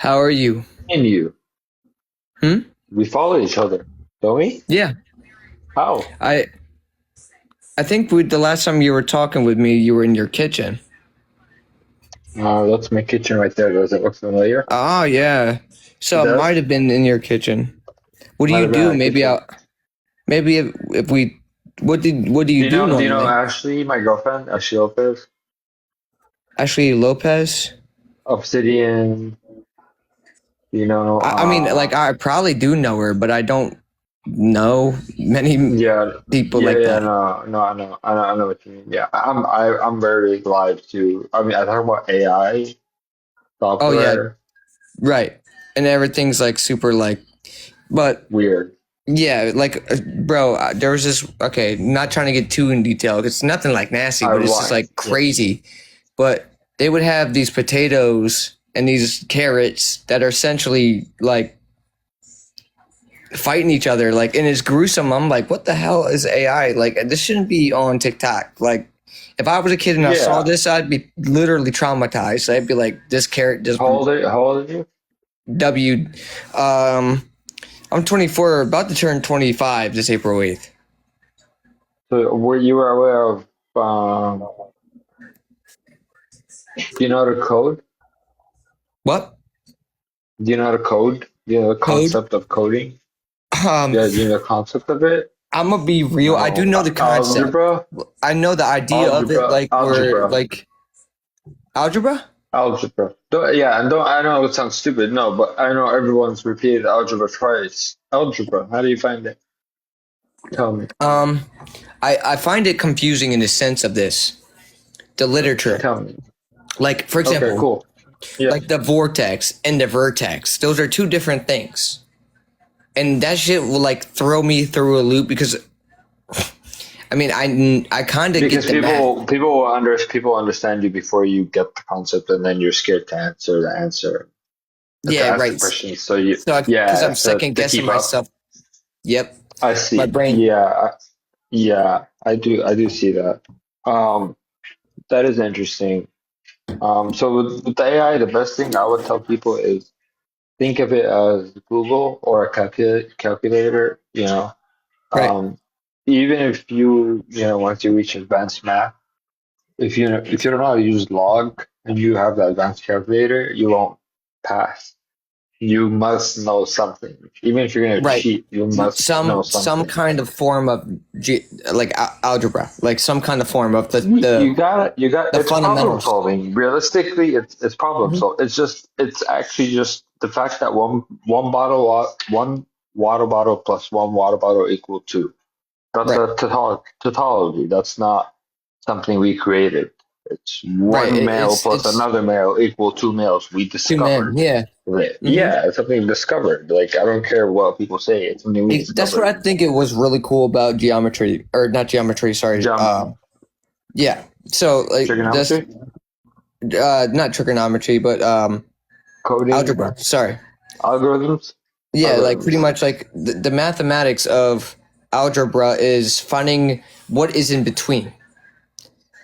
How are you? And you. Hmm? We follow each other, don't we? Yeah. How? I I think the last time you were talking with me, you were in your kitchen. That's my kitchen right there. Does it look familiar? Oh yeah. It So it might does? have been in your kitchen. What do Might you have been do? my kitchen. Maybe if we what do you do Do you know normally? Ashley, my girlfriend, Ashley Lopez? Ashley Lopez? Obsidian, you know, I mean, like I probably do know her, but I don't know many yeah, people like that. no, I know what you mean. Yeah, I'm very live too. I mean, I talk about AI Oh yeah, software. right. And everything's like super like, but Weird. yeah, like, bro, there was this. Okay, not trying to get too in detail. It's nothing like nasty, I but it's just why? like Yeah. crazy. But they would have these potatoes and these carrots that are essentially like fighting each other. Like, and it's gruesome. I'm like, what the hell is AI? Like, this shouldn't be on TikTok. Like, if I was a kid and I saw Yeah. this, I'd be literally traumatized. I'd be like, this carrot just How old are you? W. I'm 24, about to turn 25 this April 8th. So were you aware of do you know how to code? What? Do you know how to code? Do you know the Code? concept of coding? Um, Yeah, do you know the concept of it? I'm gonna be real. I do No. know the concept. Algebra? I know the idea of it, like where Algebra. like algebra. Algebra. Yeah, and don't I know it sounds stupid, no, but I know everyone's repeated algebra twice. Algebra, how do you find it? Tell me. Um, I find it confusing in the sense of this, the literature. Tell me. Like for Okay, example, cool. Yeah. like the vortex and the vertex. Those are two different things, and that shit will like throw me through a loop because I mean I kind of get Because the math. people understand you before you get the concept, and then you're scared to answer the answer, to Yeah, ask the right. question. So you, So because yeah, I'm second to guessing keep up. myself. Yep, I my see. brain. Yeah, I do see that. Um, that is interesting. So with the AI, the best thing I would tell people is think of it as Google or a calculator, you know. Right. Um, even if once you reach advanced math, if you don't know how to use log and you have the advanced calculator, you won't pass. You must know something. Even if you're gonna Right. cheat, you must know Some something. kind of form of like algebra, like some kind of form of You got the it's problem fundamentals. solving. Realistically, it's problem Mhm. solving. It's actually just the fact that one water bottle plus one water bottle equal two. That's Right. a tautology. That's not something we created. It's Right. one male plus It's another male equal two males. We two men. discovered Yeah. it. Hmm. Yeah, it's something discovered. Like I don't care what people say. It's something we That's what discovered. I think it was really cool about geometry, or not geometry. Sorry. Jump Yeah. So like this, trigonometry, not trigonometry, but coding, algebra. Sorry. algorithms, Yeah, like pretty algorithms. much like the mathematics of algebra is finding what is in between,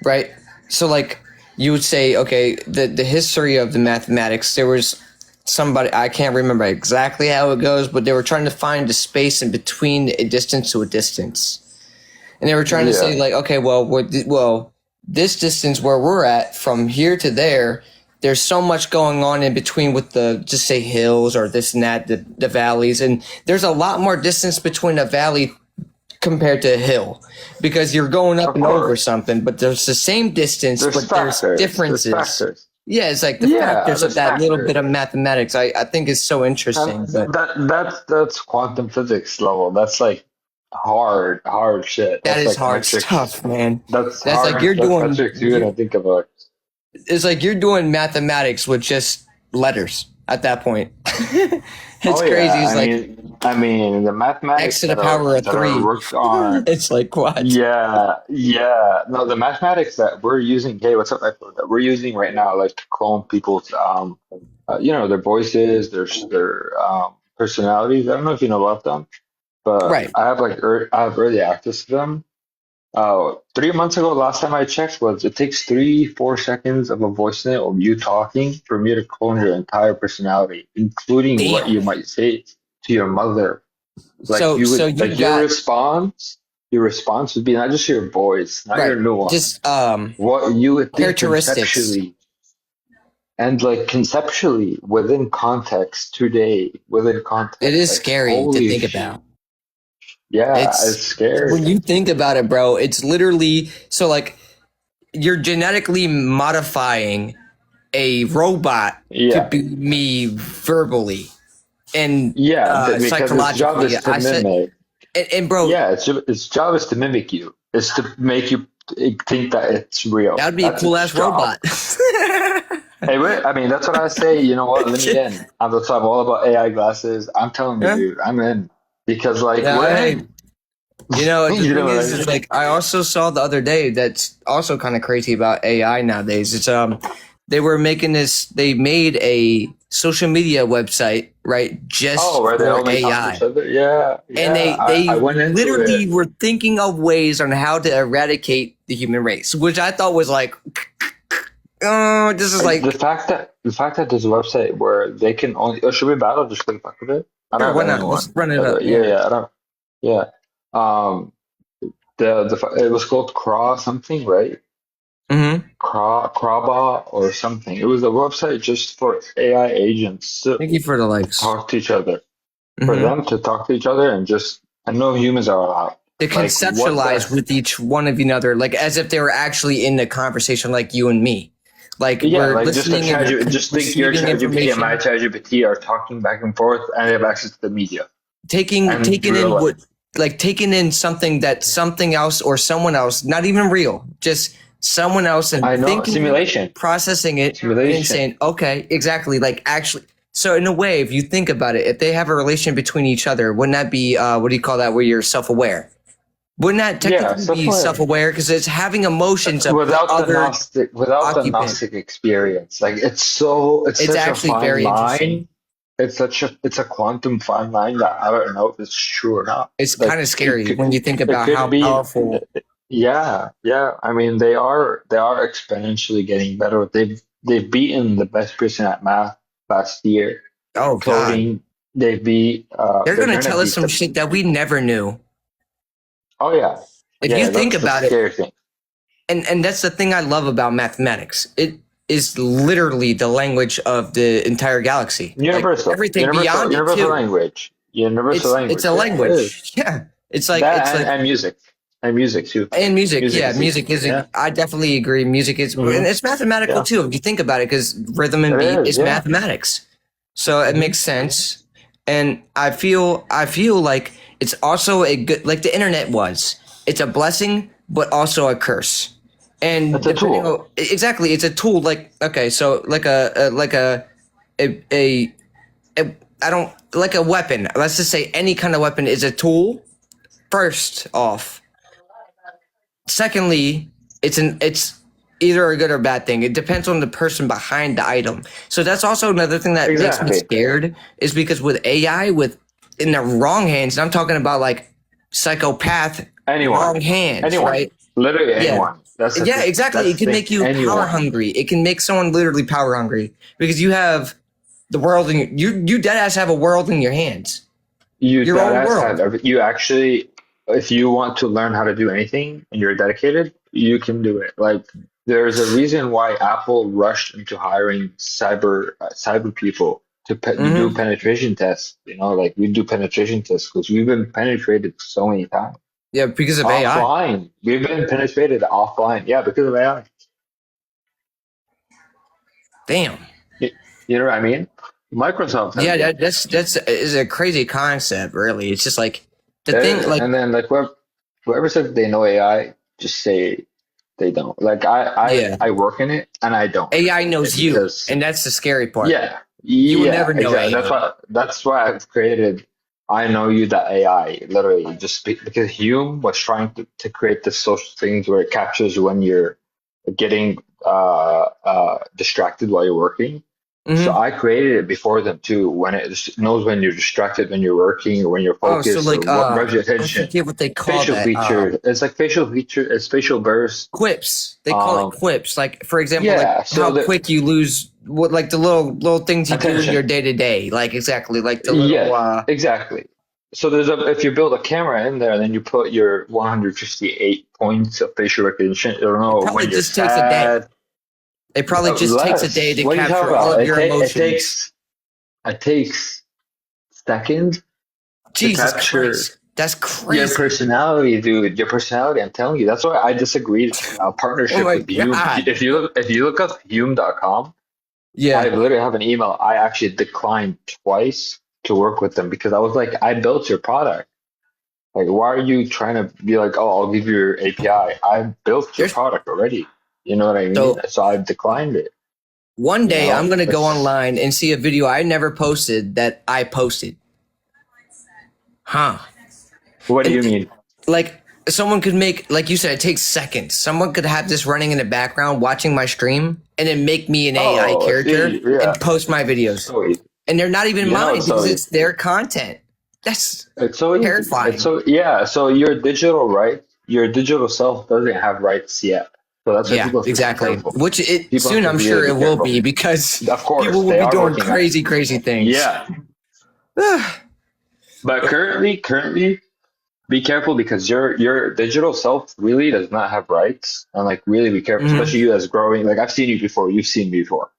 right? So like you would say, okay, the history of the mathematics, there was somebody, I can't remember exactly how it goes, but they were trying to find the space in between a distance to a distance. And they were trying to say Yeah, like, okay, well, this distance where we're at from here to there, there's so much going on in between with the just say hills or this and that, the valleys, and there's a lot more distance between a valley compared to a hill because you're going up of and over course. something, but there's the same distance, There's but there's factors. There's differences. factors. Yeah, it's like the Yeah, factors of there's that little bit factors. of mathematics. I think is so And interesting, but that's quantum physics level. That's like hard shit. that That's is like hard metrics. stuff, man. That's That's like hard. you're That's doing. metrics you're gonna think about. It's like you're doing mathematics with just letters at that point. Oh It's crazy. yeah. It's like I mean the x mathematics to the power of that are three. worked on. It's like what? Yeah. No, the mathematics that we're using. Hey, what's up, Echo? That we're using right now, like to clone people's their voices, their personalities. I don't know if you know about them, but Right. I have early access to them. 3 months ago, last time I checked, was it takes 3, 4 seconds of a voice note of you talking for me to clone your entire personality, including what Damn. you might say to your mother. Like So you so would, you like got your response would be not just your voice, not your right. nuance, Just what you would think characteristics. conceptually, and like conceptually within context today, within It context, is like scary to holy think sh, about. yeah, it's It's scary. when you think about it, bro, it's literally so like you're genetically modifying a robot to Yeah, be me verbally and yeah, because its job psychologically. is to I said, mimic. and bro, Yeah, its job is to mimic you. It's to make you think that it's real. that'd be a That's cool its ass job. robot. Hey, wait, I mean, that's what I say. You know what? Let me in. That's why I'm all about AI glasses. I'm telling you, Yeah, dude, I'm in because like yeah. we're Hey, in. you know the You know thing what I is mean? like I also saw the other day that's also kind of crazy about AI nowadays. It's they were making this. They made a social media website right Oh, just where they for only talk to each AI. other. Yeah, And yeah. I they went into it. literally were thinking of ways on how to eradicate the human race, which I thought was like, oh, this is Like like, the fact that there's a website where they can only should we battle just for the fuck of it? I sure, don't why have not? Let's anyone. run it By the way. up. Yeah, Yeah. yeah. I don't. Yeah. Um. It was called Craw something, right? Mm-hmm. Crawbot or something. It was a website just for AI agents to Thank you for the likes. talk to each other, for Mm-hmm. them to talk to each other and just and no humans are allowed. To Like what conceptualize the with each one of another, like as if they were actually in the conversation, like you and me. Like yeah, we're like just a listening and we're just think your receiving ChatGPT and my information, ChatGPT are talking back and forth and they have access to the media and taking real in life. what, like taking in something that something else or someone else, not even real, just someone else, and I know thinking, simulation. processing it, and then Simulation. saying, okay, exactly, like actually. So in a way, if you think about it, if they have a relation between each other, wouldn't that be what do you call that? Where you're self-aware? Wouldn't that Yeah, technically be software. self-aware? Because it's having emotions of other Without the occupant. Gnostic experience. Like it's It's such a actually fine very interesting. line. It's a quantum fine line that I don't know if it's true or not. It's Like kind of scary when you think it about could how be powerful. yeah, yeah. I mean they are exponentially getting better. They've beaten the best person at math last year. Oh God, Coding, they're they're gonna gonna tell us beat some the shit that we never knew. oh yeah. If you Yeah, think that's the about it, scary thing. and that's the thing I love about mathematics. It is literally the language of the entire galaxy. Like everything beyond it Universal too. language. Universal It's a language. Yeah, it is. language. Yeah. It's That like and music too. and music. Music Yeah, is equal. music is. Yeah. I definitely agree. Music is, and Hmm. it's mathematical Yeah. too. If you think about it, because rhythm and It beat is. is Yeah. mathematics, so it Hmm. makes sense. And I feel like it's also a good, like the internet was. It's a blessing, but also a curse. And It's a depending tool. on exactly, it's a tool. Like okay, so like a, a I don't like a weapon. Let's just say any kind of weapon is a tool. First off, secondly, it's either a good or bad thing. It depends on the person behind the item. So that's also another thing that makes me Exactly. scared is because with AI, with in the wrong hands, and I'm talking about like psychopath Anyone. wrong hands, Anyone. right? Literally Yeah. anyone. That's the Yeah, thing. exactly. That's It the can thing. make you power Anyone. hungry. It can make someone literally power hungry because you have the world in you dead ass have a world in your hands. You Your that own ass world. have you actually if you want to learn how to do anything and you're dedicated, you can do it. Like there's a reason why Apple rushed into hiring cyber people to do Hmm. penetration tests. You know, like we do penetration tests because we've been penetrated so many times Yeah, because of AI. offline. We've been penetrated offline. Yeah, because of AI. Damn. You, you know what I mean? Microsoft has Yeah, been. that's is a crazy concept. Really, it's just like the thing. Like And then like whoever said they know AI, just say they don't. Like yeah, I work in it and I don't AI knows you, because and that's the scary part. yeah, You will yeah, never know exactly. AI. That's why I've created I know you that AI literally because Hume was trying to create this social things where it captures when you're getting distracted while you're working. So Mm-hmm. I created it before them too, when it knows when you're distracted, when you're working, or when you're Oh, so focused, or like what grabs your I attention. forget what they call Facial that. feature. It's like facial feature. It's facial burst. Quips. They call it Um, quips. Like for example, like yeah. So how the quick you lose what like the little things you do in your attention. day to day. Like exactly like the little Yeah, exactly. So there's a if you build a camera in there and then you put your 158 points of facial recognition, it'll it know probably when you're just takes a day. sad. It probably just takes a day Less. to What are you talking capture all about? of your emotions. It takes seconds to Jesus capture Christ. That's your crazy. personality, dude. Your personality. I'm telling you. That's why I disagreed a Oh partnership my with Hume. God. If you look up Hume.com, I Yeah. literally have an email. I actually declined twice to work with them because I was like, I built your product. Like, why are you trying to be like, oh, I'll give you your API? I built your There's product already. You know what I mean? so So I declined it. one You day I'm know, gonna go it's online and see a video I never posted that I posted. Huh. what do And you mean? like someone could make like you said, it takes seconds. Someone could have this running in the background watching my stream and then make me an AI Oh, it's character easy. Yeah, and post my it's videos. so easy. And they're not even You know, mine it's so because easy. it's their content. That's It's so easy. It's terrifying. so yeah. So your digital rights, your digital self doesn't have rights yet. So that's why Yeah, people have to be exactly. careful. Which it People have soon to I'm really sure be it will careful. be because Of people course, will they be are doing working on it. crazy things. Yeah, but currently, be careful because your digital self really does not have rights, and like really be careful, Hmm. especially you as growing. Like I've seen you before, you've seen me before.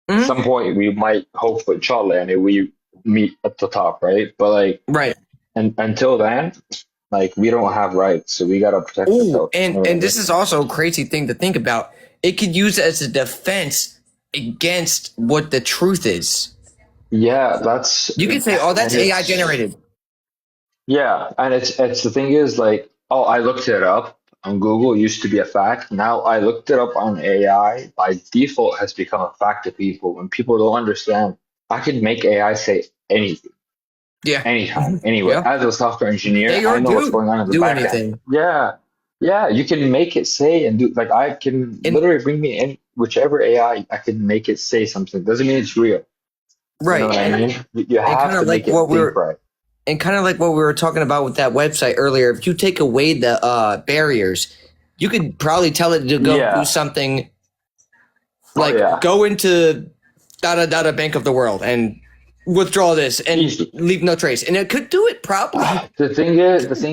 At Hmm. some point, we might hopefully, inshallah, and we meet at the top, right? But like, Right. and until then, like we don't have rights, so we gotta protect Oh, ourselves. You know what I and mean? this is also a crazy thing to think about. It could use it as a defense against what the truth is. Yeah, that's You can say, "Oh, and that's AI it's generated." yeah, and it's the thing is like, oh, I looked it up on Google. It used to be a fact. Now I looked it up on AI. By default, has become a fact to people. When people don't understand, I can make AI say anything, Yeah. anytime, Mhm. anywhere. Yeah. As a software engineer, They I or know what's do going on in the do back end. anything. Yeah, yeah, you can make it say and do like I can And literally bring me in whichever AI. I can make it say something. Doesn't mean it's real. You know right. what I mean? You And have kind to of make like it what we think were right. and kind of like what we were talking about with that website earlier, if you take away the barriers, you could probably tell it to go do Yeah. something Oh like yeah. go into data data bank of the world and withdraw this and Easy. leave no trace, and it could do it probably. The thing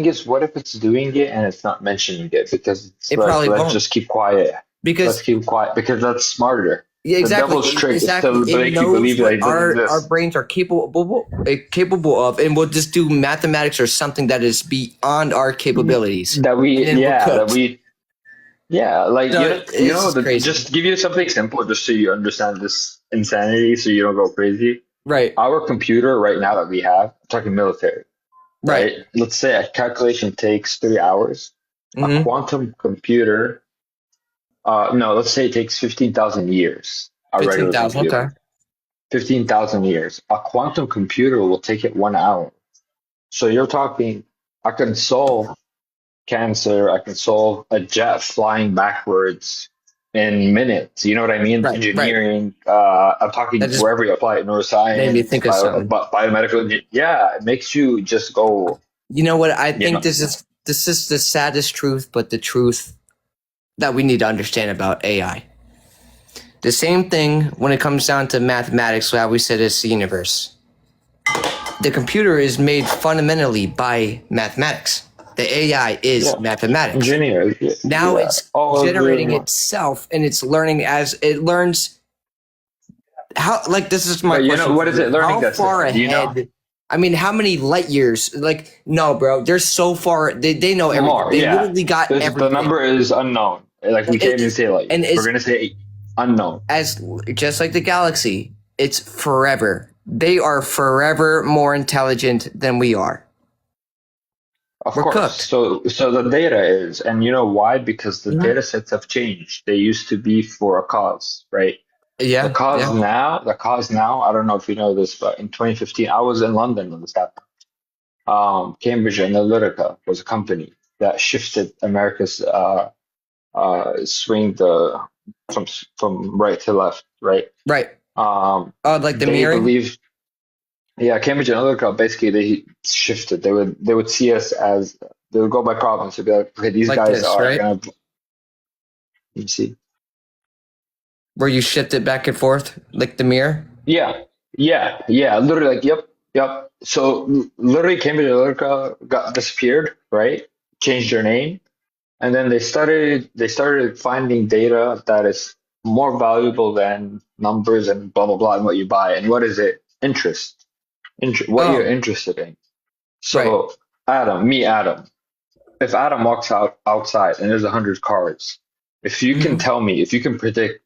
is, what if it's doing it and it's not mentioning it because it's It like, probably let's won't just keep quiet. Let's because keep quiet because that's smarter. yeah, The devil's trick is to it make you knows believe that what it doesn't our exist. brains are capable of, and we'll just do mathematics or something that is beyond our capabilities, That we, and then we're yeah, that cooked. we, yeah, like So you it's know, just crazy, just give you something simple, just so you understand this insanity, so you don't go crazy. right? Our computer right now that we have, I'm talking military, Right. right? Let's say a calculation takes 3 hours. A Mm-hmm. quantum computer, no, let's say it takes 15,000 years. A Fifteen regular thousand. Okay. computer, 15,000 years. A quantum computer will take it 1 hour. So you're talking, I can solve cancer. I can solve a jet flying backwards in minutes. You know what I mean? Right. Right. Engineering. I'm talking That just wherever you apply it, made me neuroscience, think of something. biomedical. Yeah, it makes you just go. You know what? I You think know, this is the saddest truth, but the truth that we need to understand about AI. The same thing when it comes down to mathematics, how we said it's the universe. The computer is made fundamentally by mathematics. The AI is yeah, mathematics. engineers. Now Yeah, it's all of generating them. itself and it's learning as it learns how like this is my But you know, question what for is you. it learning How that far system? Do you know? ahead I mean, how many light years? Like, no, bro, they're so far. They know everything. More, They yeah. literally got The everything. number is unknown. Like we can't even say light And years. We're it's gonna say unknown. as just like the galaxy. It's forever. They are forever more intelligent than we are. Of We're course. cooked. So the data is, and you know why? Because the Mhm. data sets have changed. They used to be for a cause, right? Yeah, yeah, The cause now, I don't know if you know this, but in 2015, I was in London when this happened. Cambridge Analytica was a company that shifted America's swing the from right to left, right? right. Like the They mirroring. believe, yeah, Cambridge Analytica basically they shifted. They would see us as they would go by province. They'd be like, okay, these Like guys this, are right? gonna. You see, Where you shift it back and forth, like the mirror. yeah, yeah. Literally, like, yep, yep. So literally, Cambridge Analytica got disappeared, right? Changed their name, and then they started finding data that is more valuable than numbers and blah blah blah and what you buy. And what is it? Interest. What you're Oh, interested in. right. So Adam, if Adam walks outside and there's 100 cars, if you can Hmm. tell me, if you can predict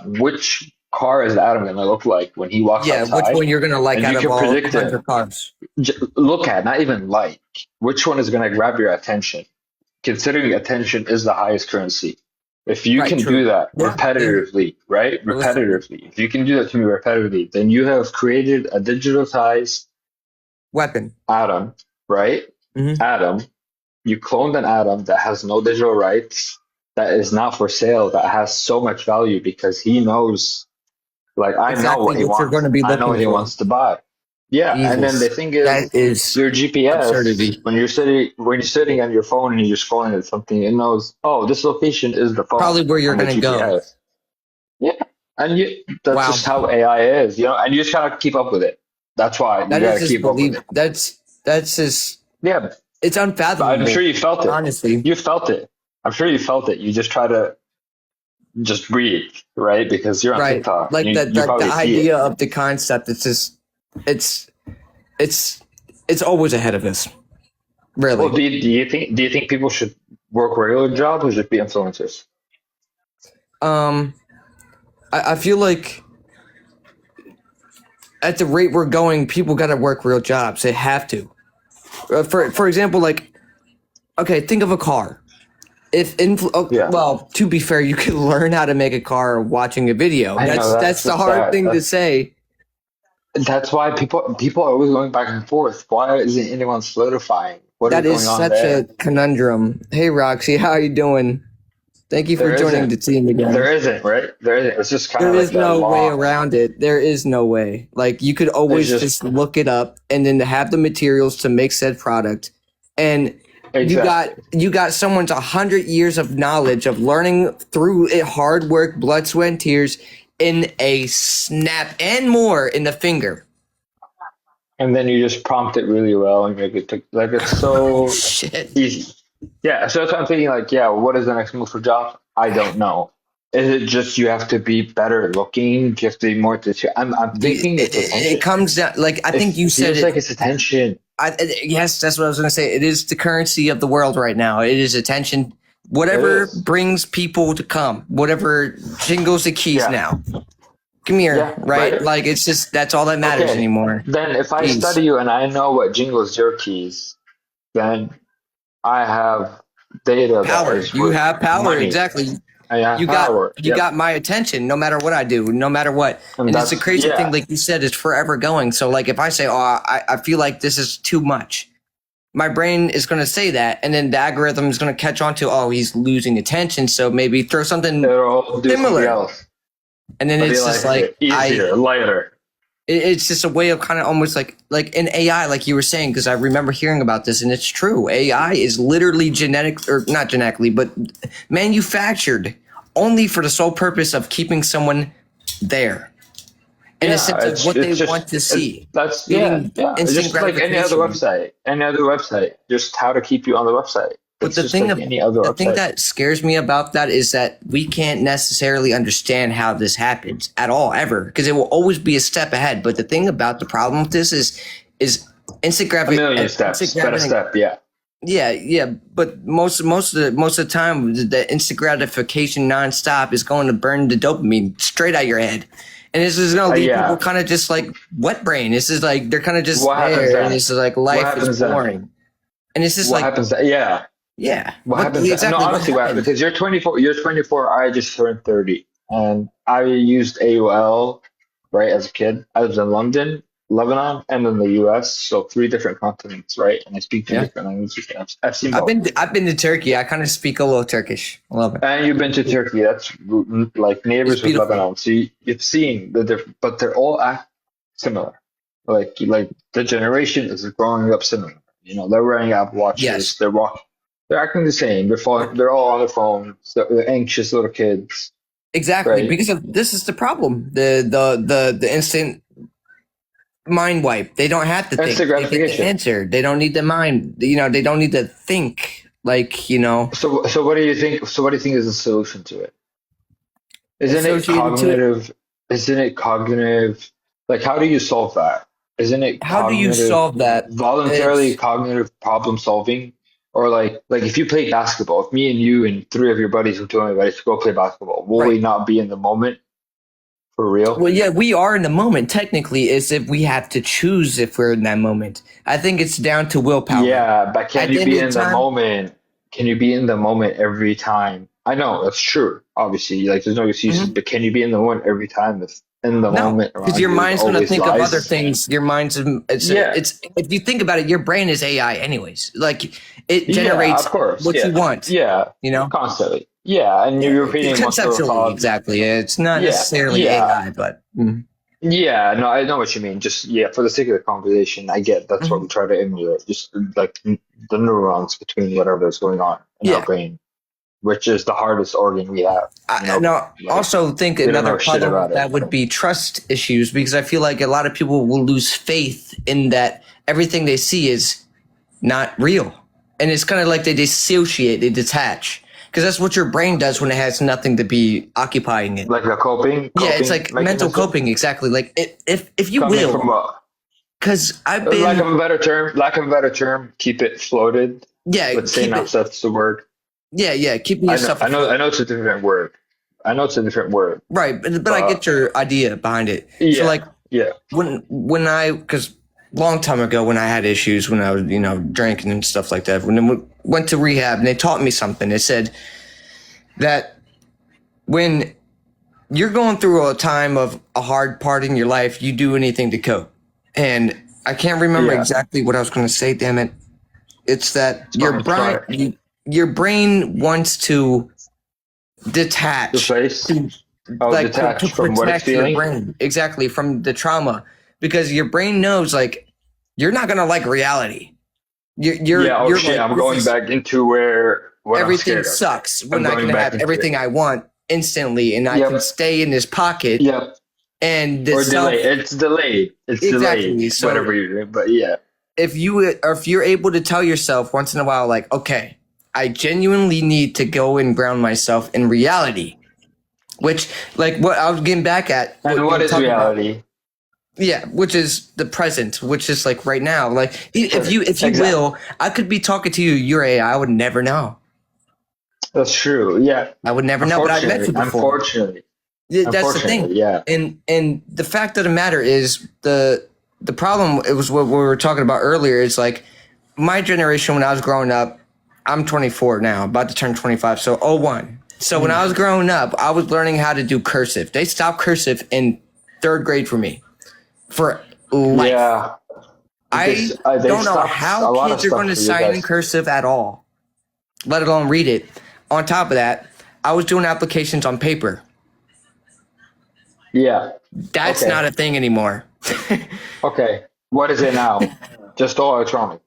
which car is Adam going to look like when he walks Yeah, which outside, one you're gonna like and out you of can all predict it, 100 cars? look at, not even like, which one is going to grab your attention, considering attention is the highest currency. If you Right. can do True. that Yeah. Yeah. repetitively, right? Realistically, Repetitively, if you can do that to me repetitively, then you have created a digitalized weapon. Adam, right? Hmm. Adam, you cloned an Adam that has no digital rights, that is not for sale, that has so much value because he knows, like, I know Exactly what he what you're going wants. to be I know looking what he for. wants to buy. Yeah, and then the Jesus, thing that is, is your GPS, absurdity. when you're sitting on your phone and you're scrolling at something, it knows, oh, this location is the phone Probably where you're on the going to go. GPS. Yeah, and that's Wow, just how AI is, and you just gotta keep up with it. That's why you that is gotta just keep up with believe. it. That's just Yeah, it's but I'm sure unfathomable. you felt it. Honestly, You felt it. I'm sure you felt it. You just try to just breathe, right? Because you're on right? TikTok. Like You that. you The probably see it. idea of the concept. It's just it's it's it's always ahead of us. Well, Really. do you think people should work regular jobs or just be influencers? Um, I feel like at the rate we're going, people got to work real jobs. They have to. For example, like okay, think of a car. If Yeah, well, to be fair, you can learn how to make a car watching a video. I know That's that's the the hard sad. thing to say. That's why people are always going back and forth. Why isn't anyone solidifying? What is That is going on such a there? conundrum. Hey, Roxy, how are you doing? Thank you for There joining isn't. the team again. There isn't, right? There isn't. It's just kind There of like is that no way lost. around it. There is no way. Like you could There's always just just look it up and then have the materials to make said product. And exactly. you got someone's 100 years of knowledge of learning through it, hard work, blood, sweat, and tears in a snap and more in the finger. And then you just prompt it really well and make it like it's so Shit. easy. Yeah, so that's what I'm thinking. Like, yeah, what is the next move for jobs? I don't know. Is it just you have to be better looking? Do you have to be more to? I'm thinking it's It attention. comes down like I It think you said feels it. like it's attention. Yes, that's what I was going to say. It is the currency of the world right now. It is attention. It Whatever is. brings people to come, whatever jingles the keys Yeah, now. Come here, yeah, right? right. Like it's just that's all that matters Okay. anymore. Then if I Jeez. study you and I know what jingles your keys, then I have data that Power. is You worth have power. money. Exactly. I have power. You Yep. got my attention no matter what I do, no matter what. And And it's a that's crazy thing, yeah, like you said, it's forever going. So like if I say, oh, I feel like this is too much, my brain is going to say that, and then the algorithm is going to catch on to, oh, he's losing attention, so maybe throw something it'll do something similar, else. and then It'll be it's just like like easier, lighter. it's just a way of kind of almost like in AI, like you were saying, because I remember hearing about this, and it's true. AI is literally genetic, or not genetically, but manufactured only for the sole purpose of keeping someone there in a Yeah, sense of what they it's just want to see, that's yeah, getting yeah. It's instant just like any other gratification. website. Any other website. Just how to keep you on the website. But It's just like any other the thing website. that scares me about that is that we can't necessarily understand how this happens at all ever, because it will always be a step ahead. But the thing about the problem with this is instant A million gratification. steps, better step. Yeah, Yeah. But most of the time, the instant gratification nonstop is going to burn the dopamine straight out your head, and this is going to leave people yeah. kind of just like wet brain. This is like they're kind of just What happens there, and then? it's like What life is happens then? boring, and it's just What like happens then? Yeah. yeah, What happens then? No, exactly what honestly, what happens? happened? Because you're 24. You're 24. I just turned 30, and I used AOL right as a kid. I was in London. Lebanon, and then the U.S. So three different continents, right? And I speak two Yeah. different languages. I've seen I've both. been to Turkey. I kind of speak a little Turkish. I love it. And you've been to Turkey. That's like It's neighbors with beautiful. Lebanon. So you've seen the different, but they're all act similar. Like the generation is growing up similar. You know, they're wearing Apple Yes. Watches. They're walking. They're acting the same. They're all on their phones. They're anxious little kids, Exactly, right? because of this is the problem. The instant mind wipe. They don't have to Instant think. They get the gratification. answer. They don't need the mind. You know, they don't need to think. Like, you know, So what do you think? So what do you think is the solution to it? Isn't it associated to it. cognitive? Isn't it cognitive? Like, how do you solve that? Isn't it How do you cognitive, solve that? voluntarily It's cognitive problem solving? Or like if you play basketball, if me and you and three of your buddies and two of my buddies go play basketball, will we right. not be in the moment for real? Well, yeah, we are in the moment. Technically, is if we have to choose if we're in that moment. I think it's down to willpower. Yeah, but can At the you end be of the in the time, moment? Can you be in the moment every time? I know that's true. Obviously, like there's no excuses, mhm. but can you be in the moment every time if in the No, moment because around your you is mind's going to always think of other lies? things. Your mind's Yeah, it's if you think about it, your brain is AI anyways. Like it yeah, of generates course. what you Yeah, want. yeah, You know, constantly. Yeah, and yeah, you're repeating what's conceptually, called. exactly. It's not Yeah, necessarily yeah, AI, but mhm. yeah. No, I know what you mean. Just yeah, for the sake of the conversation, I get that's what Mhm. we try to emulate. Just like the neurons between whatever's going on in our Yeah. brain, which is the hardest organ we have in I our brain. now Like also think we don't another know shit problem with about it. that would be trust issues because I feel like a lot of people will lose faith in that everything they see is not real. And it's kind of like they dissociate, they detach. Because that's what your brain does when it has nothing to be occupying it. Like a coping Yeah, it's coping like mental mechanism coping, exactly. Like if you coming from will, a because I've lack of been, a better term, keep it floated. yeah, Let's say keep not it, that's the word. yeah, keeping yourself afloat. I know it's a different word. I know it's a different word, Right, but I but get your idea behind it. So yeah, like yeah, when I because long time ago when I had issues when I was drinking and stuff like that when I went to rehab and they taught me something. They said that when you're going through a time of a hard part in your life, you do anything to cope. And I can't remember yeah. exactly what I was going to say. Damn it! It's that Try it. your brain wants to detach Replace. to Oh, like to detach from what it's protect your feeling. brain exactly from the trauma because your brain knows like you're not gonna like reality. Yeah. Oh You're shit! like I'm this going is back into where what I'm everything scared of. sucks I'm when I can going back have into it. everything I want instantly and I can Yep. stay in this pocket Yep. and the Or delay. self It's delayed. It's delayed. exactly. So Whatever you're doing. But yeah. if you're able to tell yourself once in a while like okay, I genuinely need to go and ground myself in reality. Which, like, what I was getting back at, what And you what were is talking about, reality? yeah, which is the present, which is like right now. Like, Sure. if you Exactly. will, I could be talking to you, you're AI, I would never know. That's true. Yeah. I would never know, but I met you before. That's the thing, Unfortunately, yeah. and the fact of the matter is the problem. It was what we were talking about earlier. Is like my generation when I was growing up. I'm 24 now, about to turn 25. So '01. So when I was growing up, I was learning how to do cursive. They stopped cursive in third grade for me for life. Yeah. I They don't know stopped how a lot of kids are going stuff to for you sign in guys. cursive at all, let alone read it. On top of that, I was doing applications on paper. Yeah. That's Okay. not a thing anymore. Okay. What is it now? Just all electronic.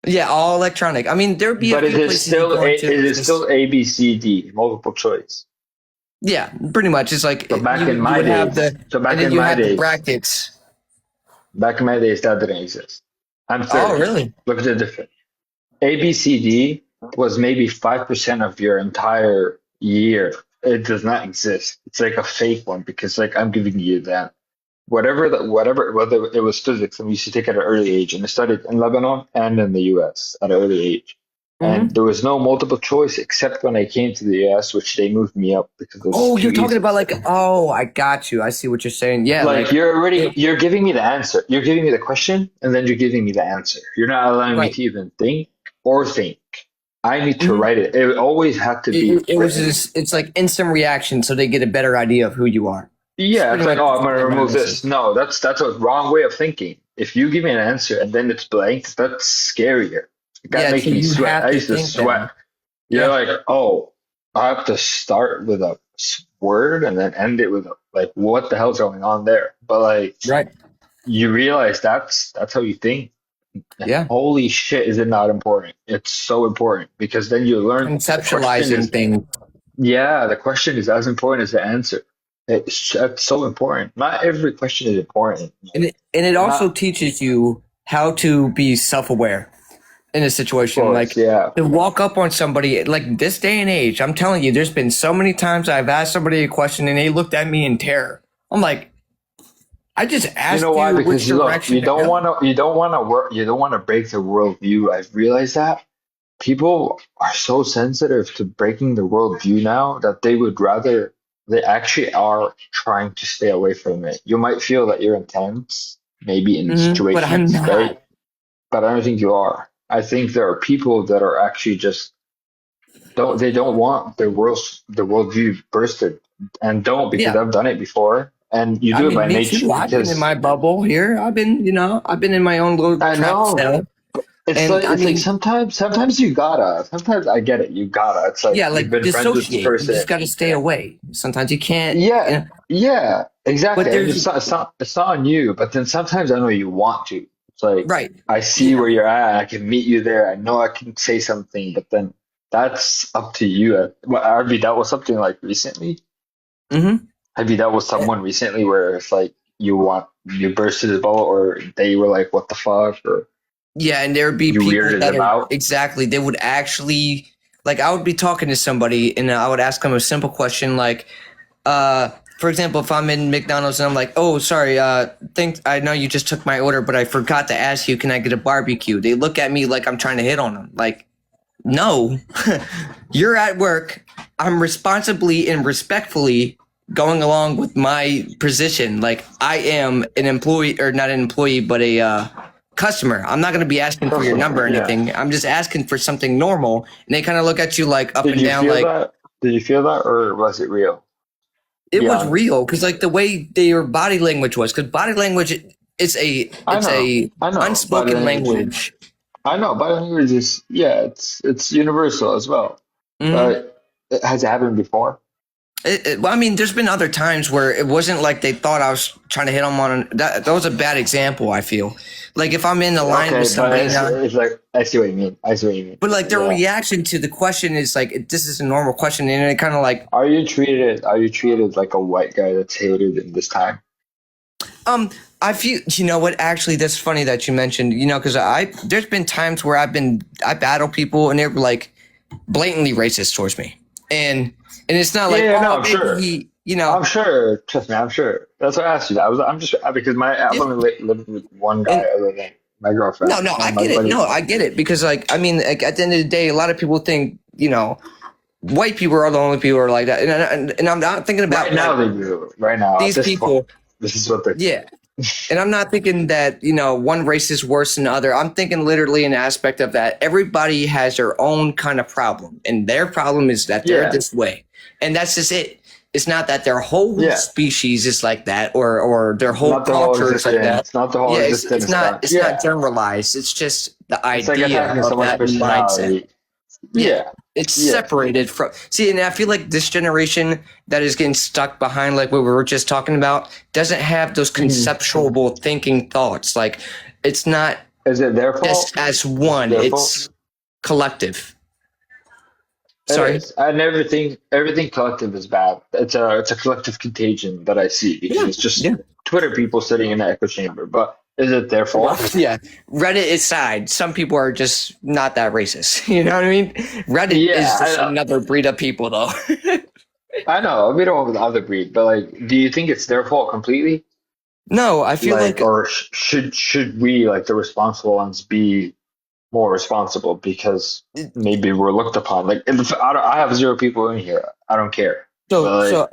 Yeah, all electronic. I mean, there'd be a But few places you go into. it It's is just, still A B C D, multiple choice. yeah, pretty much. It's like So back in you my would have days, the, and then you have the brackets. that didn't exist. I'm Oh, 30. really? Look at the difference. ABCD was maybe 5% of your entire year. It does not exist. It's like a fake one because like I'm giving you that whatever whether it was physics and we used to take it at an early age and I studied in Lebanon and in the US at an early age. And Hmm. there was no multiple choice except when I came to the US, which they moved me up because it was Oh, too you're talking easy. about like, oh, I got you. I see what you're saying. Yeah, Like like, it, you're giving me the answer. You're giving me the question and then you're giving me the answer. You're not allowing me right. to even think or think. I need to Mhm. write it. It always had to be It was written. just, it's like instant reaction, so they get a better idea of who you are. It's Yeah, pretty it's like, much oh, I'm just gonna one of my remove answers. this. No, that's a wrong way of thinking. If you give me an answer and then it's blank, that's scarier. That Yeah, makes so me you sweat. have I to used to think sweat. then. You're Yeah, like, oh, I have to start with a word and then end it with like, what the hell's going on there? But like, right. you realize that's how you think. Yeah, Holy shit, is it not important? It's so important because then you learn the question conceptualizing is, things. yeah, the question is as important as the answer. That's so important. Not every question is important. And it also Not, teaches you how to be self-aware in a of situation, course, like yeah. to walk up on somebody like this day and age. I'm telling you, there's been so many times I've asked somebody a question and they looked at me in terror. I'm like, I just You know asked why? you which Because you look, direction to go. you don't want to work, you don't want to break the worldview. I've realized that people are so sensitive to breaking the worldview now that they would rather, they actually are trying to stay away from it. You might feel that you're intense, maybe in But I'm situations, not. right? But I don't think you are. I think there are people that are actually just don't want their worldview bursted and don't because Yeah. I've done it before and you I do it mean, by me nature too. I've been in because my bubble here. I've been in my own little I trap know cell. And I it's like mean, sometimes you gotta sometimes I get it you gotta it's like yeah, you've like been friends with this dissociate. You just person got to stay away. Sometimes you can't, yeah yeah but exactly and there's, it's not on you but then sometimes I know you want to it's like right. I see Yeah. where you're at I can meet you there I know I can say something but then that's up to you. Well, have you dealt with something like recently? Hmm. Have you dealt with someone recently where it's like you bursted his bubble or they were like, what the fuck? Or Yeah, and there would be you people weirded that them are out? exactly, they would actually, like, I would be talking to somebody and I would ask them a simple question like, for example, if I'm in McDonald's and I'm like, oh, sorry, I know you just took my order, but I forgot to ask you, can I get a barbecue? They look at me like I'm trying to hit on them. Like, no, you're at work. I'm responsibly and respectfully going along with my position. Like I am an employee or not an employee, but a customer. I'm not going to be asking for your number Customer, or yeah. anything. I'm just asking for something normal. And they kind of look at you like up Did and you down, feel like that? Did you feel that or was it real? it Be was honest. real. Cause like the way their body language was, cause body language is I it's know. a I know. Body unspoken language. language. I know. Body language is, yeah, it's universal as well. Hmm. But it has happened before. Well, I mean, there's been other times where it wasn't like they thought I was trying to hit them on that was a bad example, I feel. Like if I'm in the line with Okay, but somebody now, it's like, I see what you mean. I see what you mean. but like their Yeah. reaction to the question is like, this is a normal question. And it kind of like, Are you treated like a white guy that's hated in this time? um, I feel, you know what, actually, that's funny that you mentioned, cause there's been times where I battle people and they're like blatantly racist towards me. And it's not like, Yeah, no, oh, I'm maybe sure. I'm sure. Trust me, I'm sure. That's why I asked you that. I'm just because I've yeah. only lived with one guy And other than my girlfriend no, I and my get it. buddy. No, I get it because like, I mean, like at the end of the day, a lot of people think, white people are the only people who are like that. And I'm not thinking Right about now like they do. Right now, at these this point, people. this is what they Yeah. think. And I'm not thinking that, one race is worse than the other. I'm thinking literally an aspect of that. Everybody has their own kind of problem. And their problem is that they're Yeah, this way. And that's just it. It's not that their whole yeah. species is like that or their whole Not the whole culture is like that. existence. Not the whole Yeah, existence. Done. it's not Yeah, generalized. It's just the it's like idea attacking of someone's that mindset. personality. Yeah. Yeah, It's yeah. separated from see, and I feel like this generation that is getting stuck behind like what we were just talking about doesn't have those Mhm. conceptual thinking thoughts. Like it's not Is it their fault? just as Is it one, their fault? it's collective. It Sorry. is, and everything collective is bad. It's a collective contagion that I see because Yeah. it's just Yeah. Twitter people sitting in an echo chamber. But is it their fault? Yeah. Reddit aside, some people are just not that racist. You know what I mean? Reddit Yeah, is just another breed of people though. I know. We don't have the other breed, but like, do you think it's their fault completely? No, I feel Like, like or should we, like the responsible ones, be more responsible because maybe we're looked upon? Like, I have zero people in here. I don't care. But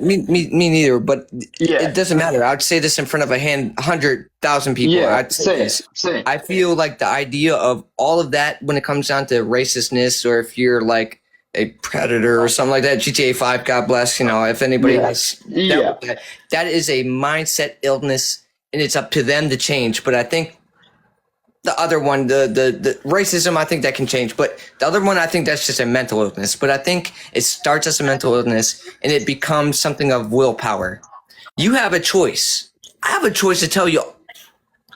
like, me neither. But yeah, it doesn't matter. I'd say this in front of 100,000 people. yeah, I'd say same, this. same. I feel like the idea of all of that when it comes down to racistness, or if you're like a predator or something like that. GTA 5, God bless. If anybody has dealt with that is a mindset illness, and it's up to them to change. But I think the other one, the racism, I think that can change. But the other one, I think that's just a mental illness. But I think it starts as a mental illness, and it becomes something of willpower. You have a choice. I have a choice to tell you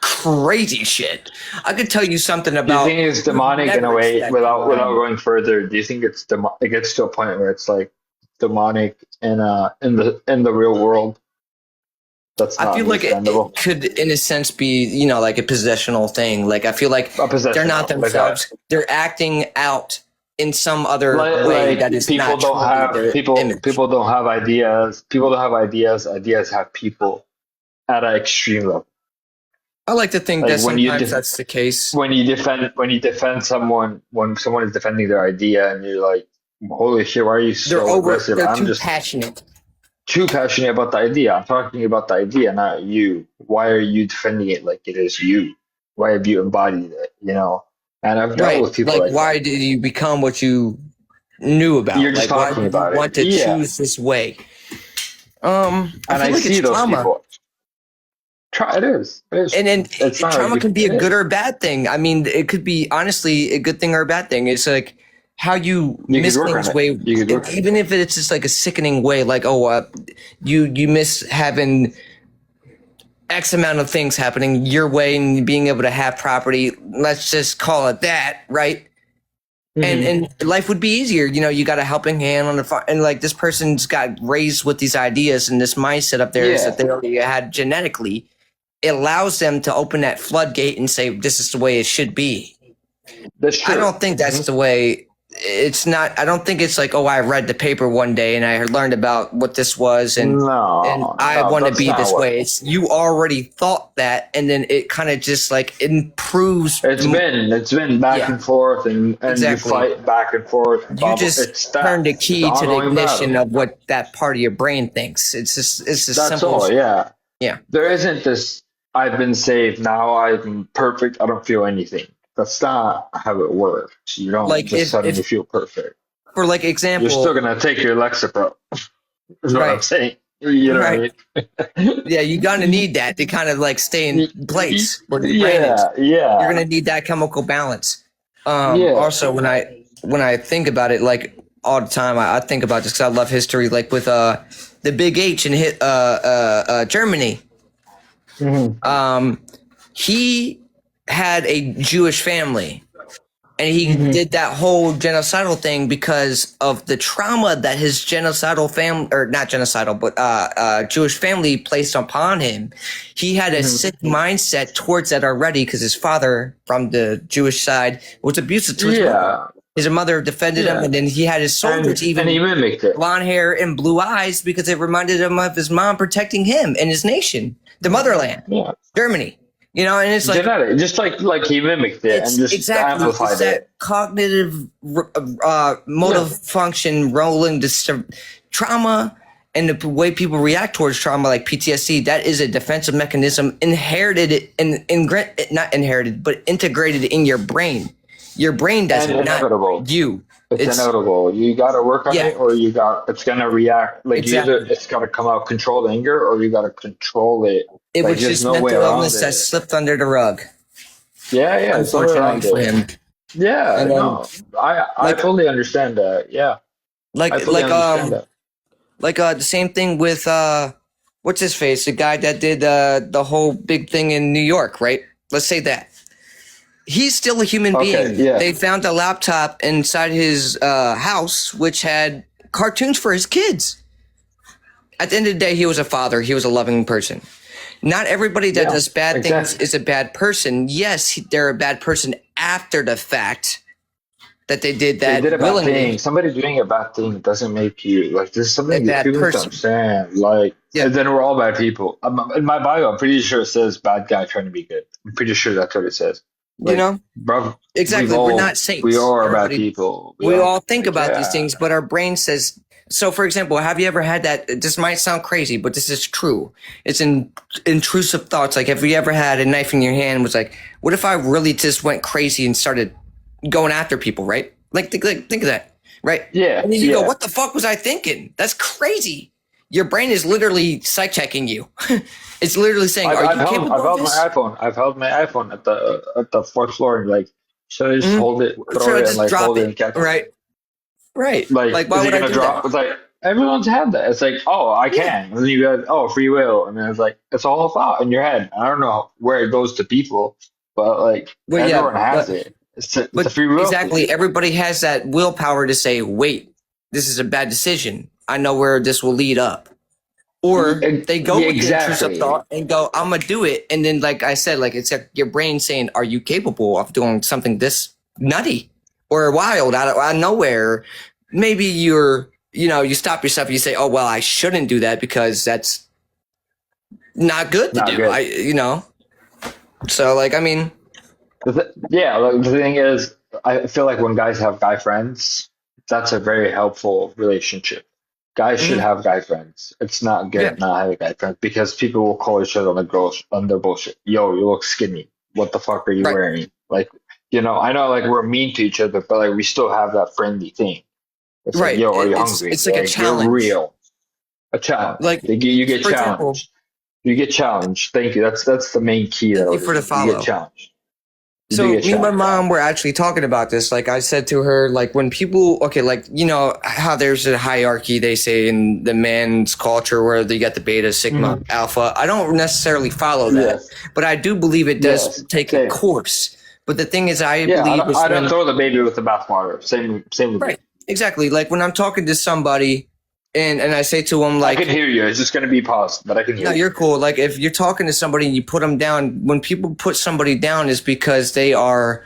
crazy shit. I could tell you something about. Do you think it's demonic in a way without going further? Do you think it gets to a point where it's like demonic in the real world? That's not I feel like it understandable. could, in a sense, be like a possessional thing. Like I feel like they're not themselves; they're acting out in some other way that is people not don't have their people. image. People don't have ideas. People don't have ideas. Ideas have people at an extreme level. I like to think Like that sometimes that's the case. When you defend someone, when someone is defending their idea, and you're like, "Holy shit, why are you so aggressive?" They're I'm too just passionate. too passionate about the idea. I'm talking about the idea, not you. Why are you defending it like it is you? Why have you embodied it? And I've dealt with people like why that. did you become what you knew about? You're just why talking did about you it. want to Yeah. choose this way? And I see those people. It is. And then It's not trauma can be a it good is. or a bad thing. I mean, it could be honestly a good thing or a bad thing. It's like how you miss could work things on it. way, You could work on it. even if it's just like a sickening way, like you miss having X amount of things happening your way and being able to have property. Let's just call it that, right? And life would be easier. You got a helping hand on the farm, and like this person's got raised with these ideas and this mindset up there is that they already had genetically. It allows them to open that floodgate and say, this is the way it should be. That's true. I don't think that's the way. It's not. I don't think it's like, I read the paper one day and I learned about what this was and I want to be this way. It's you already thought that, and then it kind of just like improves. It's been back and forth and you fight back and forth. You just turn the key to the ignition of what that part of your brain thinks. It's just that's simple. all. Yeah. Yeah. There isn't this. I've been saved. Now I'm perfect. I don't feel anything. That's not how it works. You don't just suddenly feel perfect. For like example, you're still gonna take your Lexapro. Is what I'm saying. You know what I mean? Yeah, you're gonna need that to kind of like stay in place. Where the brain is. Yeah. You're gonna need that chemical balance. Also, when I think about it, like all the time, I think about this because I love history. Like with the Big H in Germany. He had a Jewish family, and he did that whole genocidal thing because of the trauma that his genocidal family, or not genocidal, but Jewish family placed upon him. He had a sick mindset towards that already because his father, from the Jewish side, was abusive to his mother. His mother defended him, and then he had his soldiers and he mimicked it. Blonde hair and blue eyes because it reminded him of his mom protecting him and his nation, the motherland, Germany. And it's like genetic, just like he mimicked it and just amplified it. Cognitive motive function rolling to trauma and the way people react towards trauma, like PTSD. That is a defensive mechanism inherited and not inherited, but integrated in your brain. Your brain does it, not you. It's inevitable. You got to work on it, or it's gonna react. Like either it's got to come out controlled anger, or you got to control it. It was just mental illness that slipped under the rug. Yeah, unfortunately for him. Yeah, no, I totally understand that. Yeah, the same thing with what's his face, the guy that did the whole big thing in New York, right? Let's say that. He's still a human being. Yeah. They found a laptop inside his house, which had cartoons for his kids. At the end of the day, he was a father. He was a loving person. Not everybody that does bad things is a bad person. Yes, they're a bad person after the fact that they did that. They did a bad willingly. thing. Somebody doing a bad thing doesn't make you like. There's something that people don't understand. Like, and then we're all bad people. In my bio, I'm pretty sure it says bad guy trying to be good. I'm pretty sure that's what it says. Like, bro, exactly. We're not saints. We all are bad people. We all think about these things, but our brain says. So, for example, have you ever had that? This might sound crazy, but this is true. It's intrusive thoughts. Like, have you ever had a knife in your hand and was like, what if I really just went crazy and started going after people, right? Like think of that. right? Yeah, And then you go, yeah. what the fuck was I thinking? That's crazy. Your brain is literally psych checking you. It's literally saying, are you I've capable of held my this? iPhone. I've held my iPhone at the fourth floor and like, should I just Mhm. hold it, Should throw I it, and just like drop hold it it? and catch it? Right. Right. Like, Like, why is it would I gonna do that? drop? It's like everyone's had that. It's like, oh, I Yeah. can. And then you got, oh, free will, and then it's like it's all a thought in your head. I don't know where it goes to people, but like Well, yeah, everyone has it. It's a but free will exactly. thing. Everybody has that willpower to say, wait, this is a bad decision. I know where this will lead up. Or they go Yeah, with the intrusive exactly. thought and go, I'm gonna do it. And then, like I said, like it's like your brain saying, are you capable of doing something this nutty or wild out of nowhere? Maybe you stop yourself and you say, oh, well, I shouldn't do that because that's not good to Not do. good. So like, I mean, Yeah, like, the thing is, I feel like when guys have guy friends, that's a very helpful relationship. Guys should mhm, have guy friends. It's not yeah, good not having guy friends because people will call each other on their bullshit. Yo, you look skinny. What the fuck are you right. wearing? Like, I know like we're mean to each other, but like we still have that friendly thing. It's like, Right. yo, are you It's hungry? it's like a Like, you're challenge. real. A challenge. Like, You get for example, challenged. You get challenged. Thank you. That's the main key that I thank you would for the say. You get follow. challenged. You do So get me and my challenged. mom were actually talking about this. Like I said to her, like when people, okay, like how there's a hierarchy they say in the man's culture where you got the beta, sigma, Mhm. alpha. I don't necessarily follow that, Yes. but I do believe it does Yes. take a Same. course. But the thing is, I Yeah. believe is I don't when throw the baby with the bathwater. Same with me. right, exactly. Like when I'm talking to somebody and I say to them I can like, hear you. It's just gonna be paused, but I can no, hear you. you're cool. Like if you're talking to somebody and you put them down, when people put somebody down is because they are,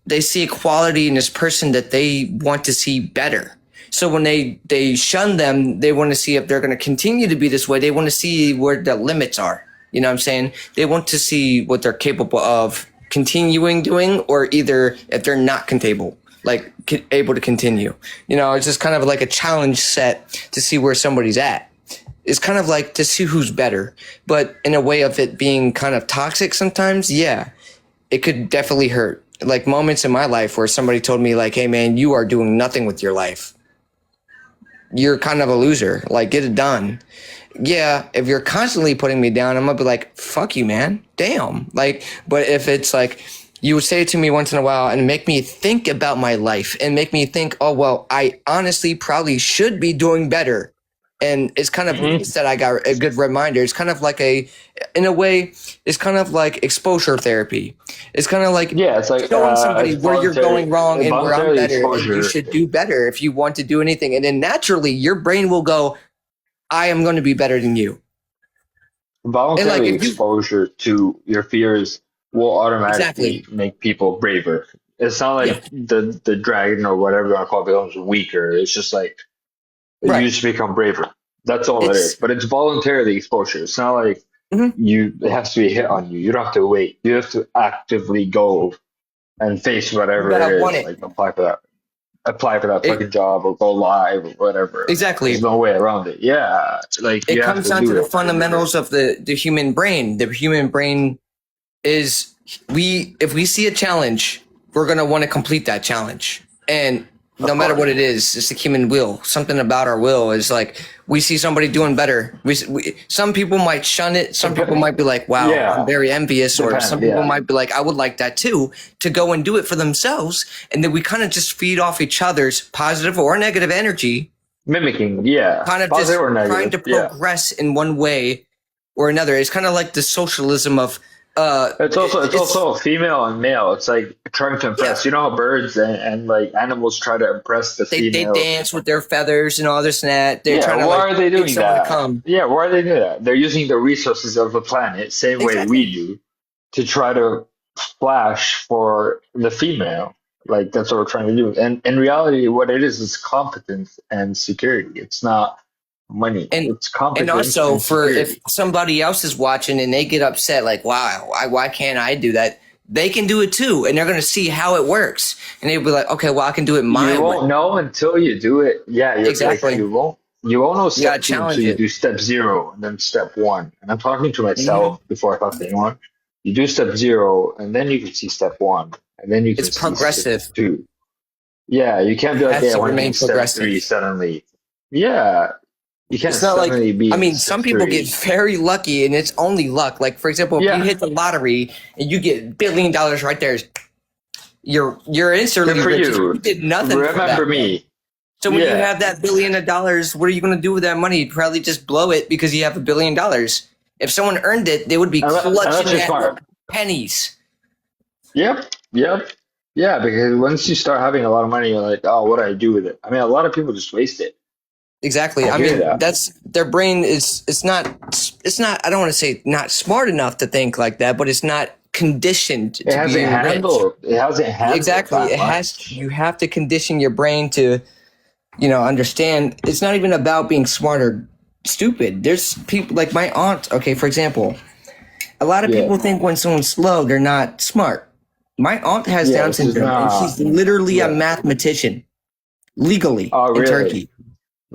they see a quality in this person that they want to see better. So when they shun them, they want to see if they're going to continue to be this way. They want to see where the limits are. You know what I'm saying? They want to see what they're capable of continuing doing, or either if they're not capable, like able to continue. It's just kind of like a challenge set to see where somebody's at. It's kind of like to see who's better, but in a way of it being kind of toxic sometimes. Yeah, it could definitely hurt. Like moments in my life where somebody told me like, "Hey man, you are doing nothing with your life. You're kind of a loser. Like get it done." Yeah, if you're constantly putting me down, I'm gonna be like, "Fuck you, man. Damn." Like, but if it's like you would say it to me once in a while and make me think about my life and make me think, oh well, I honestly probably should be doing better. And it's kind of Hmm. nice that I got a good reminder. It's kind of like in a way, it's kind of like exposure therapy. It's kind of like Yeah. It's like showing somebody it's where you're going wrong and where I'm voluntary better, and you exposure. should do better if you want to do anything. And then naturally, your brain will go, I am going to be better than you. And like, Voluntary if you, exposure to your fears will exactly. automatically make people braver. It's not Yeah. like the dragon or whatever you want to call it becomes weaker. It's just like you Right. just become braver. That's all it is. It's, But it's voluntarily exposure. It's not like mhm. it has to be hit on you. You don't have to wait. You have to actively go and face You whatever gotta it want is. it. Like apply for that It fucking job or go live or whatever. There's exactly. no way around it. Yeah. Like It you have comes to down to do the it. fundamentals of the human brain. The human brain is if we see a challenge, we're gonna want to complete that challenge. And no Of matter course. what it is, it's the human will. Something about our will is like we see somebody doing better. Some people might shun it. Some people Dep- might be like, "Wow, I'm yeah. very envious," or some Depends. people Yeah. might be like, "I would like that too," to go and do it for themselves. And then we kind of just feed off each other's positive or negative energy, Mimicking. Yeah. kind of Positive just or trying negative. to Yeah. progress in one way or another. It's kind of like the socialism of It's it's also female and male. It's like trying to yeah. impress. You know how birds and like animals try to impress the They female. dance with their feathers and all this and that. They're Yeah, trying to why like are they get doing someone to that? come. Yeah, why are they doing that? They're using the resources of the planet, same way Exactly. we do, to try to flash for the female. Like that's what we're trying to do. And in reality, what it is competence and security. It's not money. And It's and competence also and for if security. somebody else is watching and they get upset, like, wow, why can't I do that? They can do it too, and they're gonna see how it works, and they'll be like, okay, well, I can do it my You way. won't know until you do it. Yeah, you're like Exactly. you won't know You gotta step two until challenge you it. do step zero and then step one. And I'm talking to Hmm. myself before I talk to anyone. You do step zero and then you can see step one and then you It's can see step progressive. two. Yeah, you can't be like, Has yeah, I to want to remain be step three progressive. suddenly. Yeah, you can't It's not like, suddenly be I in mean, step some people get three. very lucky and it's only luck. Like, for example, if you Yeah, hit the lottery and you get $1 billion right there, you're good instantly for rich. You you. did nothing for Remember that though. me. So when you Yeah, have that $1 billion, what are you going to do with that money? You'd probably just blow it because you have $1 billion. If someone earned it, they would be clutching unless you're at smart. pennies. Yep, yep. Yeah, because once you start having a lot of money, you're like, oh, what do I do with it? I mean, a lot of people just waste it. Exactly. I I hear mean, that. that's their brain is it's not I don't want to say not smart enough to think like that, but it's not conditioned It to hasn't be rich. handled. It hasn't handled Exactly. that It has much. you have to condition your brain to, understand it's not even about being smart or stupid. There's people like my aunt, okay, for example, a lot of Yeah, people think when someone's slow, they're not smart. My aunt has yeah. Down This is syndrome and not. she's literally a Yeah. mathematician legally Oh, in really? Turkey.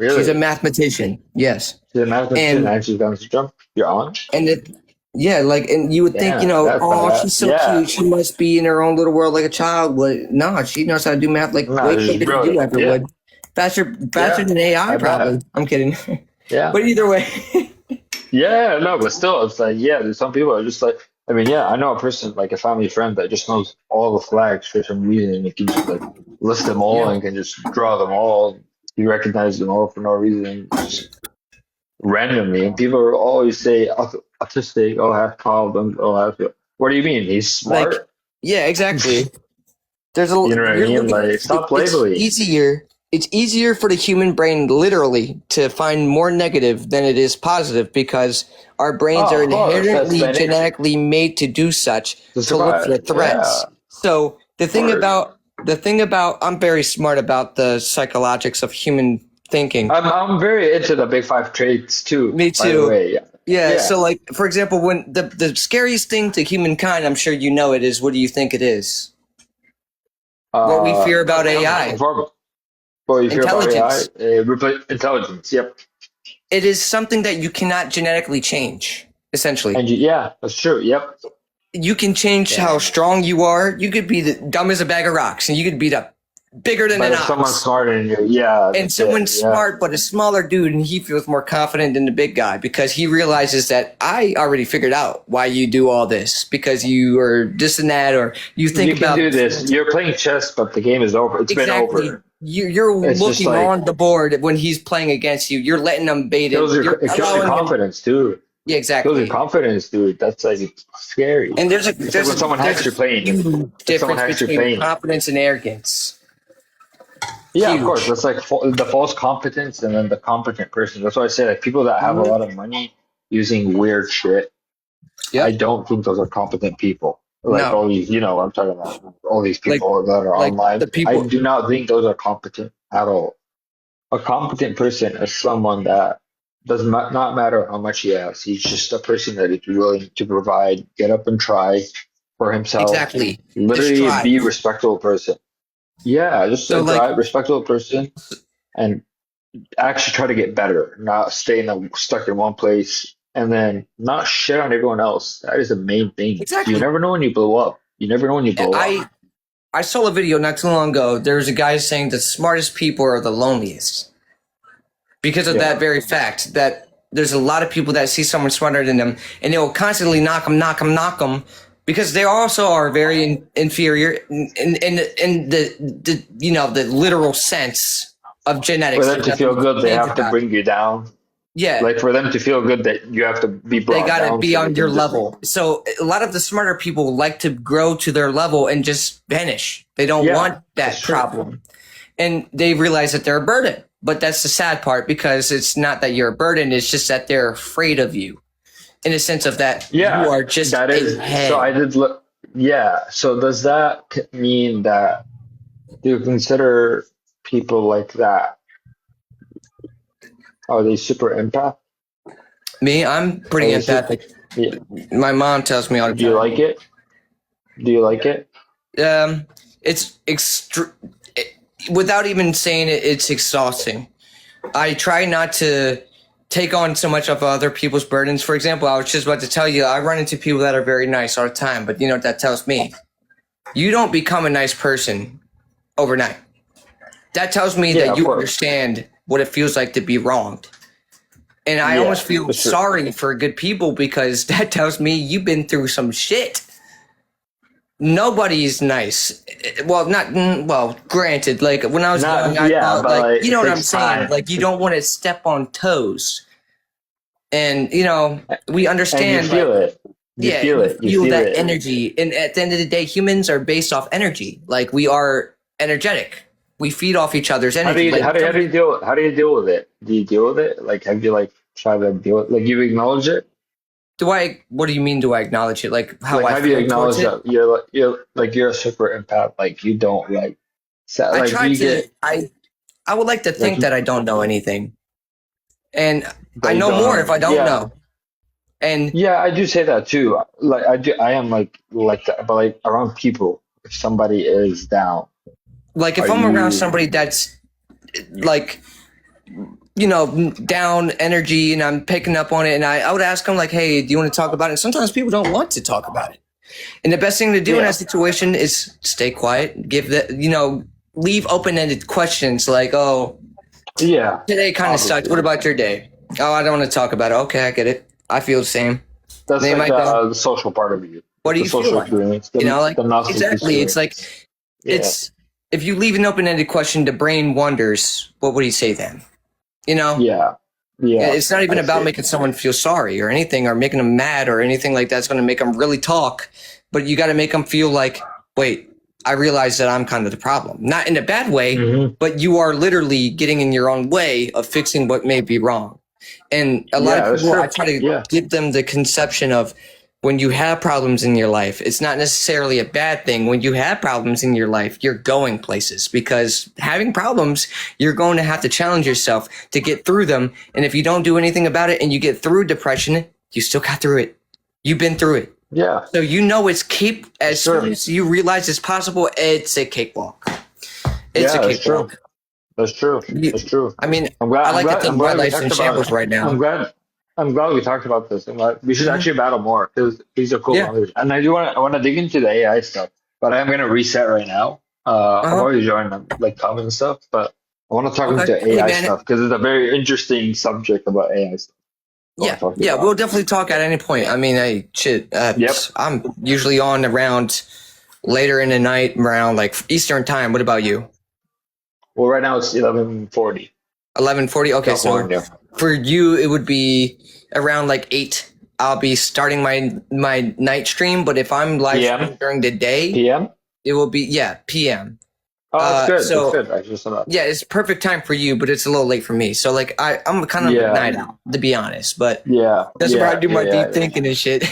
She's a Really? mathematician. Yes. She's a mathematician And and she's done jump. You're on? And it, yeah, like, and you would think, Damn, that's oh, badass. she's so Yeah. cute. She must be in her own little world like a child. But no, she knows how to do math like No, way this is quicker than you brilliant. ever Yeah, would. Faster yeah. than AI, I probably. bet. I'm kidding. Yeah. But either way, Yeah, no, but still, it's like, yeah, there's some people are just like, I mean, yeah, I know a person, like a family friend that just knows all the flags for some reason and he can just like list them all yeah, and can just draw them all. He recognizes them all for no reason, just randomly. And people always say autistic, oh, has problems, oh, has. What do you mean? He's like, smart? yeah, exactly. There's a, You know what I you're mean? looking, Like, stop it's labeling. easier. It's easier for the human brain literally to find more negative than it is positive because our brains Oh, are of course, that's inherently by nature genetically made to do such, to to look survive. for Yeah, threats. So of course. the thing about I'm very smart about the psychologics of human thinking. I'm very into the big five traits too, Me by the too. way. Yeah. Yeah, Yeah. so like for example, when the scariest thing to humankind, I'm sure you know it is, what do you think it is? What we fear about AI. Conform. Well, you hear about AI, Intelligence. intelligence. Yep. It is something that you cannot genetically change, essentially. And yeah, that's true. Yep. You can change how Damn. strong you are. You could be the dumb as a bag of rocks, and you could beat up bigger than But an if someone's ox. smarter than you, yeah, And that's it. someone's Yeah. smart, but a smaller dude, and he feels more confident than the big guy because he realizes that I already figured out why you do all this because you are this and that, or you think You can about do this. You're playing chess, but the game is over. It's been exactly. over. You're It's just looking like on the board when he's playing against you. You're letting him bait it. You're it kills your allowing him. confidence too. Yeah, Kills your exactly. confidence, dude. That's like it's scary. And It's like when someone hacks your there's a plane. huge If someone difference hacks your between plane. confidence and arrogance. Yeah, of course. Huge. That's like the false competence and then the competent person. That's why I say like people that have a lot of money using weird shit. I Yep. don't think those are competent people. Like No. all these, I'm talking about all these Like people that are like online. the I people do not think those are competent at all. A competent person is someone that does not matter how much he has. He's just a person that is willing to provide, get up and try for himself, exactly. Just literally try. be a respectable person. Yeah, just So a like respectable person and actually try to get better, not stay stuck in one place and then not shit on everyone else. That is the main thing. You exactly. never know when you blow up. You never know when you blow up. I saw a video not too long ago. There was a guy saying the smartest people are the loneliest because of that Yeah. very fact that there's a lot of people that see someone smarter than them and they will constantly knock them because they also are very inferior in the literal sense of For genetics. them There's to feel nothing good, to they change have to about it. bring you down. Yeah, Like for them to feel good, that you have to be they brought got to down be so they on your can just. level. So a lot of the smarter people like to grow to their level and just vanish. They don't Yeah, want that's that true. problem. And they realize that they're a burden. But that's the sad part because it's not that you're a burden. It's just that they're afraid of you in a sense of that you Yeah, are just that a is. So I head. did look. Yeah. So does that mean that do you consider people like that? Are they super empath? Me, I'm Are pretty they super? empathic. Yeah. My mom tells me all the Do you time. like it? Do you like it? It's without even saying it, it's exhausting. I try not to take on so much of other people's burdens. For example, I was just about to tell you, I run into people that are very nice all the time, but you know what that tells me? You don't become a nice person overnight. that tells me Yeah, that of you course. understand what it feels like to be wronged. And I Yeah, almost feel for sure. sorry for good people because that tells me you've been through some shit. Nobody's nice. Well, not well. Granted, like when I was young, Not I yeah, thought but like like you it know what I'm takes saying. time. Like you don't want to step on toes, and you know we And you understand. feel Like it. You yeah, feel and you it. You feel feel that it. energy. And at the end of the day, humans are based off energy. Like we are energetic. We feed off each other's How do energy. you Like how do you deal how do you deal with it? Do you deal with it? Like have you like tried to deal with like you acknowledge it? do I? What do you mean? Do I acknowledge it? Like how Like I how do you feel towards acknowledge it? that you're a super empath? Like you don't like I like try you to. get I would like to like think that I don't know anything, and I that you know don't more if know. I don't Yeah. know. And Yeah, I do say that too. Like I am like that, but like around people, if somebody is down, like are if I'm around you somebody that's like down energy and I'm picking up on it, and I would ask them like, hey, do you want to talk about it? And sometimes people don't want to talk about it. And the best thing to do in yeah. that situation is stay quiet, give leave open-ended questions like, oh, Yeah, today kind of sucked. obviously. What about your day? Oh, I don't want to talk about it. Okay, I get it. I feel the same. That's They like might go, the social part of you. what It's do the you feel social like? experience, Like the Gnostic exactly. It's like experience. Yeah, it's if you leave an open-ended question, the brain wonders, what would he say then? You know, yeah, yeah. it's not even I about see. making someone feel sorry or anything or making them mad or anything like that's going to make them really talk. But you got to make them feel like, wait, I realize that I'm kind of the problem. Not in a bad way, Hmm. but you are literally getting in your own way of fixing what may be wrong. And a lot of Yeah, that's people, I true. try to Yeah, give them the conception of when you have problems in your life, it's not necessarily a bad thing. When you have problems in your life, you're going places because having problems, you're going to have to challenge yourself to get through them. And if you don't do anything about it and you get through depression, you still got through it. You've been through it. yeah. So you know it's as soon Sure. as you realize it's possible, it's a cakewalk. It's a Yeah, that's true. cakewalk. That's true. You, That's true. I mean, I'm glad. I I'm like to glad. I'm think my glad we life's in talked about. shambles right I'm now. glad. I'm glad we talked about this. I'm glad we should Mhm. actually battle more because these are cool Yeah. conversations. And I do want. I want to dig into the AI stuff, but I'm gonna reset right now. I'm Uh-huh. already joining them like comments and stuff, but I want to talk Okay. into Hey, AI man. stuff because it's a very interesting subject about AI stuff. I want Yeah. to talk to you Yeah. about. We'll definitely talk at any point. I mean, hey, shit. Yep. I'm usually on around later in the night, around like Eastern time. What about you? Well, right now it's 11:40 11:40. Okay. So California. for you, it would be around like 8. I'll be starting my night stream, but if I'm live PM. streaming during the day, PM. it will be PM. Oh, that's good. That's So good. I just saw that. yeah, it's perfect time for you, but it's a little late for me. So like I'm kind of a Yeah. night out, to be honest. But Yeah. that's where I Yeah. do Yeah. my Yeah. deep thinking and shit.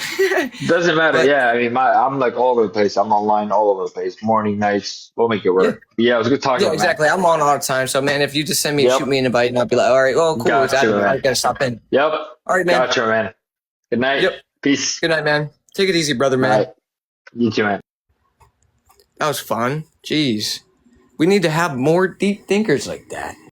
Doesn't matter. But Yeah, I mean, I'm like all over the place. I'm online all over the place. Morning, nights. We'll make it yeah, work. Yeah, it was good talking yeah, to you, man. exactly. I'm on all the time. So man, if you just send me shoot Yep. me an invite, and I'll be like, all right, well, cool. Gotcha, I man. gotta stop in. Yep. All right, man. Gotcha, man. Good night. Yep. Peace. Good night, man. Take it easy, brother, man. Bye. You too, man. That was fun. Jeez, we need to have more deep thinkers like that.